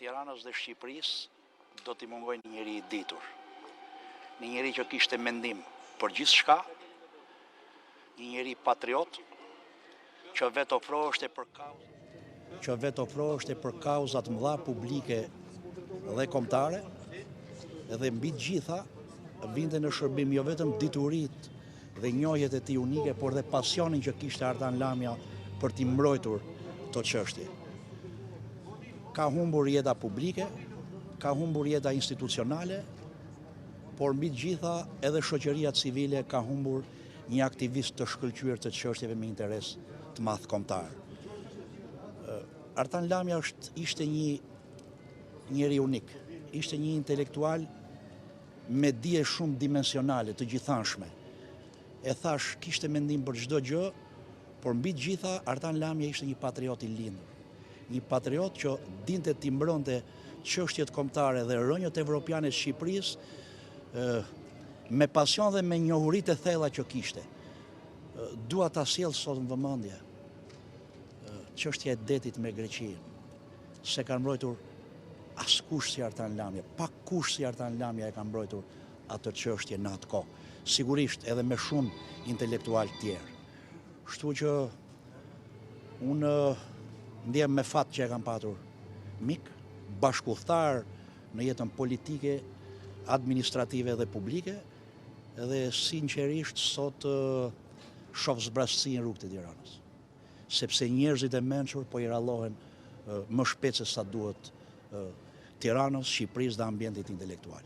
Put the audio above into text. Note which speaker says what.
Speaker 1: Tiranës dhe Shqipërisë do t'i mungoj një njeri i ditur. Një njeri që kishte mendim për gjithçka, një njeri patriot, që vetë ofroheshte për kauzat mëdha publike dhe kombëtare, dhe mbi të gjitha vinte në shërbim jo vetëm diturit dhe njohjet e tij unike, por dhe pasionin që kishte Artan Lamja për t'i mbrojtur këto çështje. Ka humbur jeta publike, ka humbur jeta institucionale, por mbi të gjitha edhe shoqëria civile ka humbur një aktivist të shkëlqyer të çështjeve me interes të madh kombëtar. Artan Lamja ishte një njeri unik, ishte një intelektual me dije shumë dimensionale, të gjithanshme. E thash, kishte mendim për çdo gjë, por mbi të gjitha Artan Lamja ishte një patriot i lindur. Një patriot që dinte t'i mbronte çështjet kombëtare dhe rrënjët evropiane të Shqipërisë me pasion dhe me njohuritë e thella që kishte. Dua ta sjell sot në vëmendje çështja e detit me Greqinë. Se ka mbrojtur askush si Artan Lamja, pa kush si Artan Lamja e ka mbrojtur atë çështje në atë kohë. Sigurisht edhe me shumë intelektual tjerë. Kështu që unë ndjem me fat që e kam patur mik, bashkëudhëtar në jetën politike, administrative dhe publike, dhe sinqerisht sot shoh zbrazësi në rrugët e Tiranës. Sepse njerëzit e mençur po i rallohen më shpejt se sa duhet Tiranës, Shqipërisë dhe ambientit intelektual.